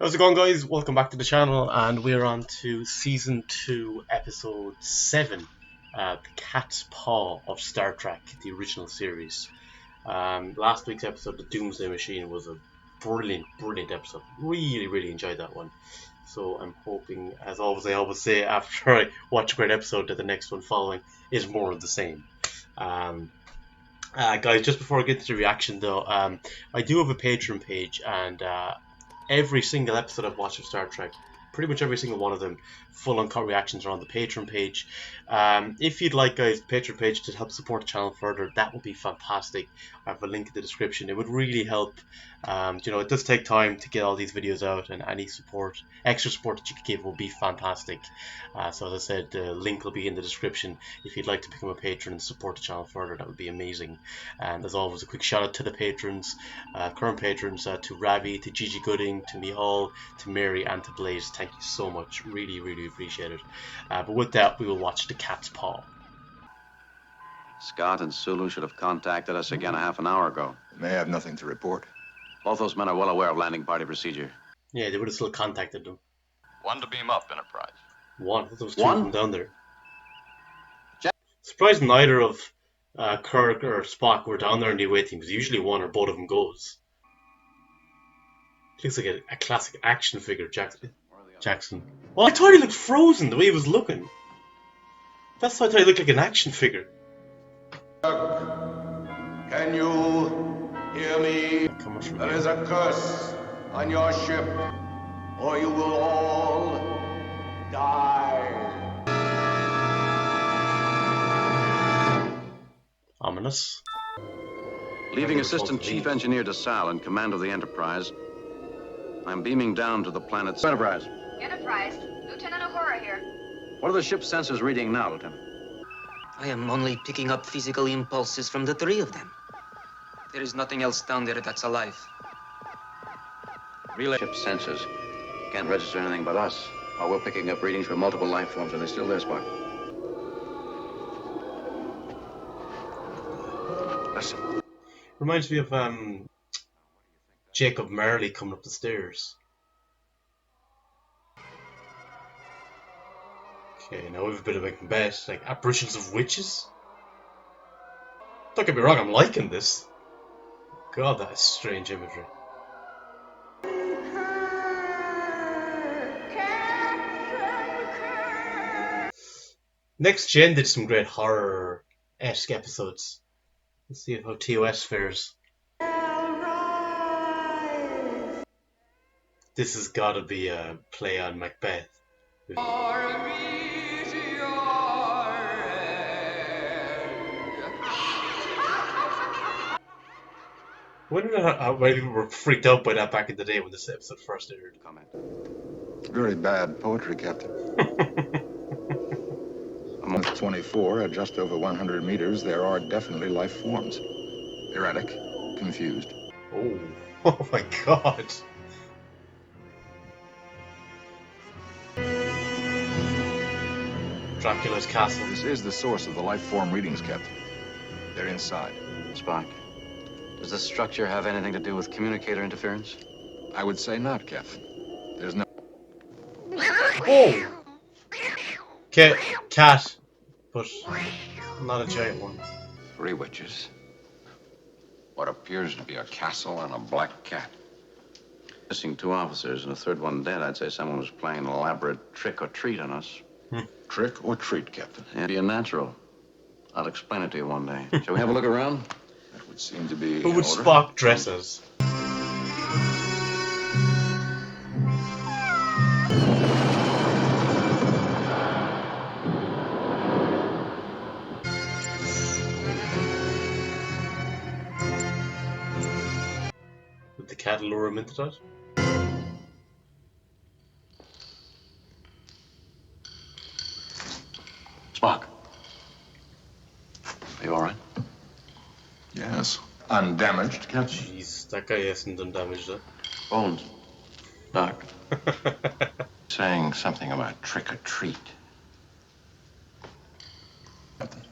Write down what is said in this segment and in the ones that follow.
How's it going, guys? Welcome back to the channel, and we're on to Season 2, Episode 7, The Cat's Paw of Star Trek, the original series. Last week's episode, The Doomsday Machine, was a brilliant episode. Really enjoyed that one. So I'm hoping, as always, I always say after I watch a great episode, that the next one following is more of the same. Guys, just before I get to the reaction though, I do have a Patreon page, and every single episode I've watched of Star Trek, pretty much every single one of them, full uncut reactions are on the Patreon page. If you'd like, guys, the Patreon page to help support the channel further, that would be fantastic. I have a link in the description. It would really help. It does take time to get all these videos out, and any support, extra support that you could give will be fantastic. So as I said, the link will be in the description. If you'd like to become a patron and support the channel further, that would be amazing. And as always, a quick shout out to the patrons, current patrons, to Ravi, to Gigi Gooding, to Mihal, to Mary, and to Blaze. Thank you so much. Really appreciate it. But with that, we will watch The Cat's Paw. Scott and Sulu should have contacted us again a half an hour ago. They have nothing to report. Both those men are well aware of landing party procedure. Yeah, they would have still contacted them. One to beam up, Enterprise. One. I thought there was two of them down there. Surprised neither of Kirk or Spock were down there in the away team, because usually one or both of them goes. Looks like a classic action figure, Jackson. Well, I thought he looked frozen the way he was looking. That's why I thought he looked like an action figure. Can you hear me? There is a curse on your ship, or you will all die. Ominous. Leaving Assistant Chief Engineer DeSalle in command of the Enterprise, I'm beaming down to the planet's Enterprise. Enterprise, Lieutenant Uhura here. What are the ship's sensors reading now, Lieutenant? I am only picking up physical impulses from the three of them. There is nothing else down there that's alive. Relay ship sensors can't register anything but us, while we're picking up readings from multiple life forms. Are they still there, Spock? Listen. Reminds me of Jacob Marley coming up the stairs. Okay, now we have a bit of a bet, like apparitions of witches. Don't get me wrong, I'm liking this. God, that is strange imagery. Next Gen did some great horror-esque episodes. Let's see how TOS fares. This has got to be a play on Macbeth. I wonder how many people were freaked out by that back in the day when this episode first aired. Comment. Very bad poetry, Captain. Among 24 at just over 100 meters, there are definitely life forms. Erratic, confused. Oh my God. Dracula's castle. This is the source of the life form readings, Captain. They're inside. Spock, does this structure have anything to do with communicator interference? I would say not, Captain. There's no... Oh! Cat, but not a giant one. 3 witches. What appears to be a castle and a black cat. Missing 2 officers and a third one dead. I'd say someone was playing an elaborate trick or treat on us. Trick or treat, Captain? It'd be a natural. I'll explain it to you one day. Shall we have a look around? That would seem to be Who would in order. Spock dress as? Would the cat lure him into that? Spock. Are you all right? Yes. Undamaged, Captain. Jeez, that guy hasn't done damage though. Bones. Doc. Saying something about trick or treat. Captain.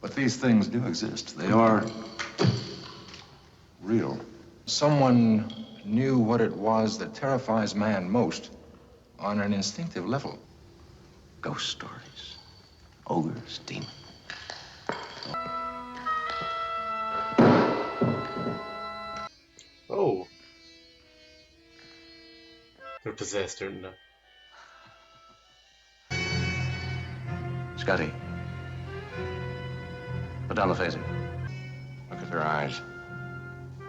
But these things do exist. They are real. Someone knew what it was that terrifies man most on an instinctive level. Ghost stories. Ogres, demons. Oh. They're possessed, aren't they? Scotty. Put down the phaser. Look at their eyes.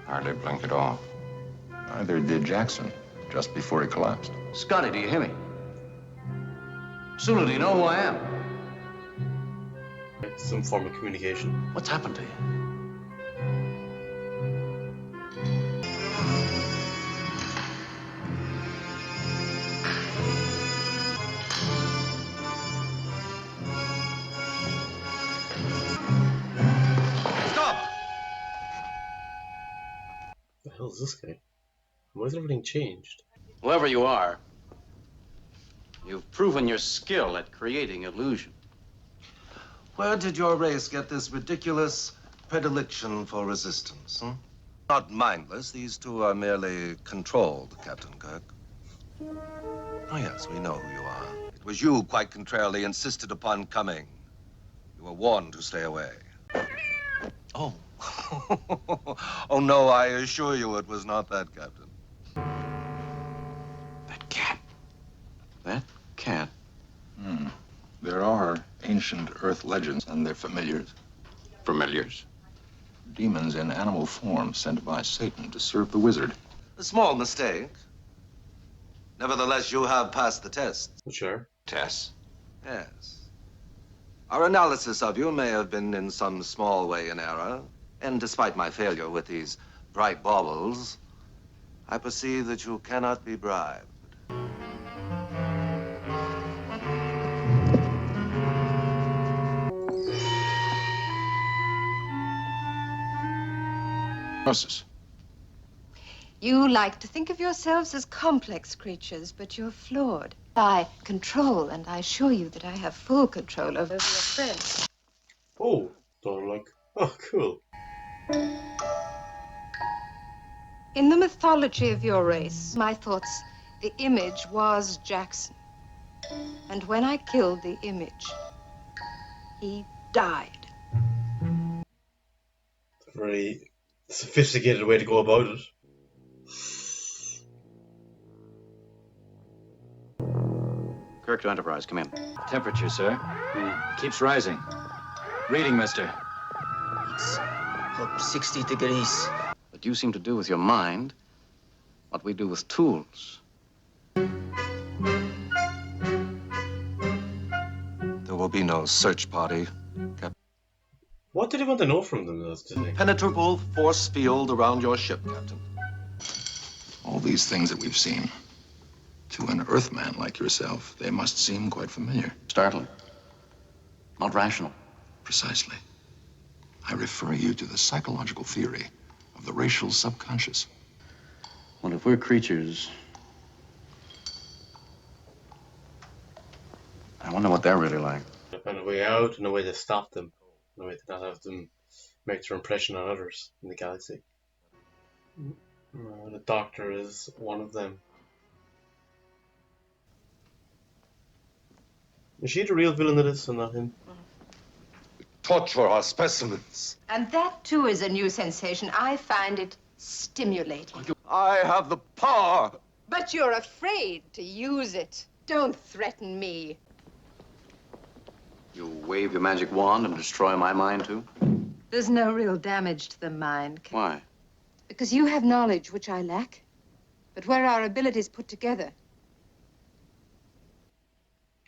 Hardly blink at all. Neither did Jackson, just before he collapsed. Scotty, do you hear me? Sula, do you know who I am? Some form of communication. What's happened to you? Stop! The hell is this guy? Why has everything changed? Whoever you are, you've proven your skill at creating illusion. Where did your race get this ridiculous predilection for resistance? Not mindless. These two are merely controlled, Captain Kirk. Oh, yes, we know who you are. It was you, quite contrarily, insisted upon coming. You were warned to stay away. Oh. Oh, no, I assure you it was not that, Captain. That cat. That cat. There are ancient Earth legends and their familiars. Familiars. Demons in animal form sent by Satan to serve the wizard. A small mistake. Nevertheless, you have passed the test. Sure. Tess. Yes. Our analysis of you may have been in some small way in error, and despite my failure with these bright baubles, I perceive that you cannot be bribed. Process. You like to think of yourselves as complex creatures, but you're flawed. I control, and I assure you that I have full control over your friends. Oh, don't like. Oh, cool. In the mythology of your race, my thoughts, the image was Jackson. And when I killed the image, he died. Very sophisticated way to go about it. Kirk to Enterprise, come in. Temperature, sir. Keeps rising. Reading, mister. It's up 60 degrees. But you seem to do with your mind what we do with tools. There will be no search party, Captain. What did he want to know from them, though, did he? Penetrable force field around your ship, Captain. All these things that we've seen, to an Earthman like yourself, they must seem quite familiar. Startling. Not rational. Precisely. I refer you to the psychological theory of the racial subconscious. Well, if we're creatures, I wonder what they're really like. To find a way out and a way to stop them. And a way to not have them make their impression on others in the galaxy. The Doctor is one of them. Is she the real villain of this and not him? Torture our specimens. And that, too, is a new sensation. I find it stimulating. I have the power. But you're afraid to use it. Don't threaten me. You wave your magic wand and destroy my mind, too? There's no real damage to the mind. Why? Because you have knowledge which I lack. But where our abilities put together.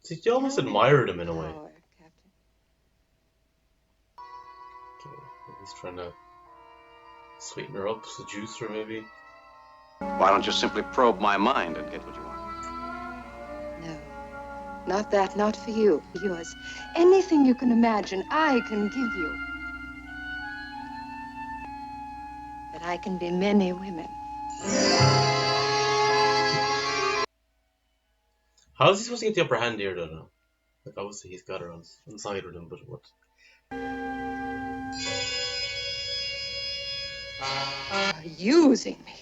See, you almost admired him in a way. Power, Captain. Okay, he's trying to sweeten her up, seduce her maybe. Why don't you simply probe my mind and get what you want? No. Not that, not for you. For yours. Anything you can imagine, I can give you. But I can be many women. How is he supposed to get the upper hand here, though? Now? Like, obviously he's got her on side with him, but what? You're using me.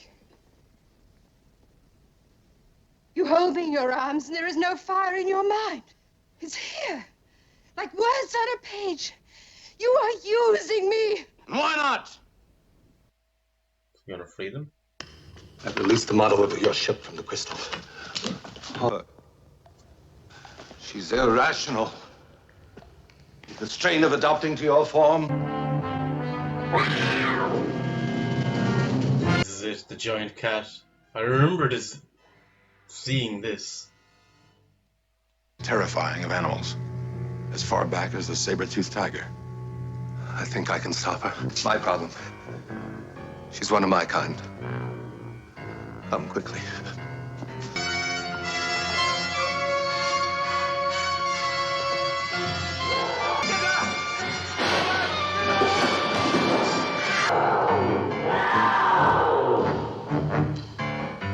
hold me in your arms and there is no fire in your mind. It's here, like words on a page. You are using me. Why not? You want to free them? I've released the model of your ship from the crystal. She's irrational. The strain of adopting to your form. This is it, the giant cat. I remember seeing this. Terrifying of animals. As far back as the saber-toothed tiger. I think I can stop her. It's my problem. She's one of my kind. Come quickly.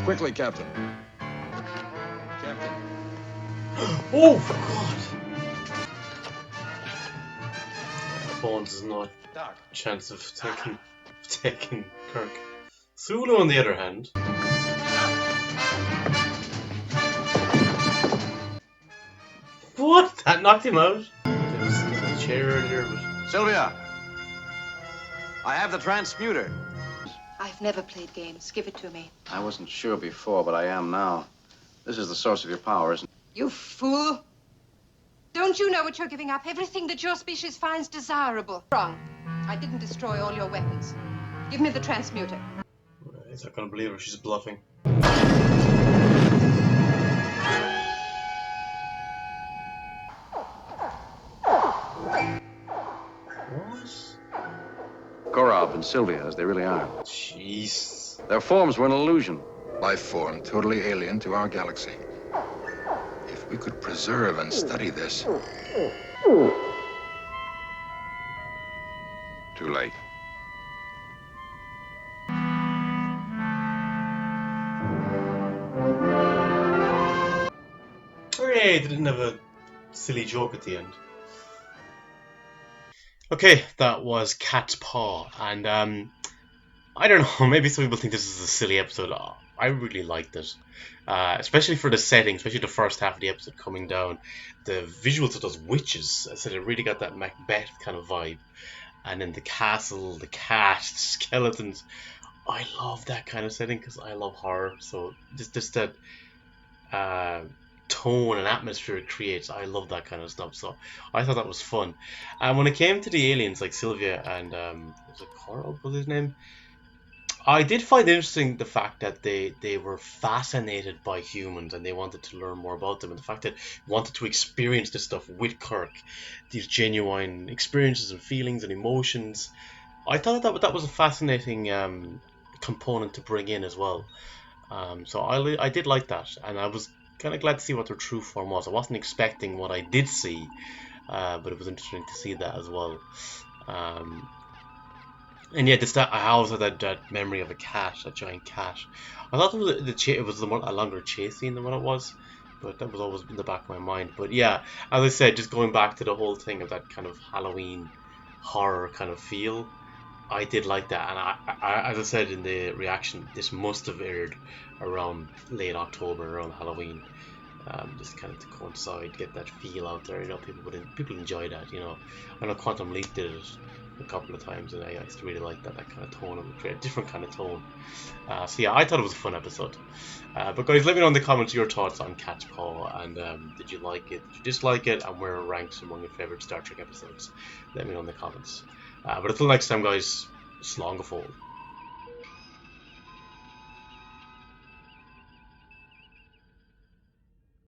Quickly, Captain. Captain. Oh, for God! Bones is not a chance of taking Kirk. Sulu, on the other hand. What? That knocked him out? There was a chair earlier, but... Sylvia, I have the transmuter. I've never played games. Give it to me. I wasn't sure before, but I am now. This is the source of your power, isn't it? You fool. Don't you know what you're giving up? Everything that your species finds desirable. Wrong. I didn't destroy all your weapons. Give me the transmuter. He's not gonna believe her. She's bluffing. What? Korab and Sylvia, as they really are. Jeez. Their forms were an illusion. Life form totally alien to our galaxy. If we could preserve and study this. Too late. Hooray, they didn't have a silly joke at the end. Okay, that was Catspaw, and I don't know, maybe some people think this is a silly episode. I really liked it, especially for the setting, especially the first half of the episode coming down. The visuals of those witches, I said, it really got that Macbeth kind of vibe. And then the castle, the cat, the skeletons. I love that kind of setting because I love horror. So just that tone and atmosphere it creates, I love that kind of stuff. So I thought that was fun. And when it came to the aliens like Sylvia and was it Coral was his name? I did find interesting the fact that they were fascinated by humans and they wanted to learn more about them, and the fact that wanted to experience this stuff with Kirk, these genuine experiences and feelings and emotions. I thought that was a fascinating component to bring in as well. So I did like that, and I was kind of glad to see what their true form was. I wasn't expecting what I did see, but it was interesting to see that as well. And yeah, I always had that memory of a cat, a giant cat. I thought it was a longer chase scene than what it was, but that was always in the back of my mind. But yeah, as I said, just going back to the whole thing of that kind of Halloween horror kind of feel, I did like that. And I as I said in the reaction, this must have aired around late October, around Halloween. Just kind of to coincide, get that feel out there. You know, people enjoy that. You know, I know Quantum Leap did it a couple of times, and I used to really like that kind of tone. It would create a different kind of tone. So yeah, I thought it was a fun episode. But guys, let me know in the comments your thoughts on Catspaw, and did you like it? Did you dislike it? And where it ranks among your favorite Star Trek episodes? Let me know in the comments. But until next time, guys, slán go fóill.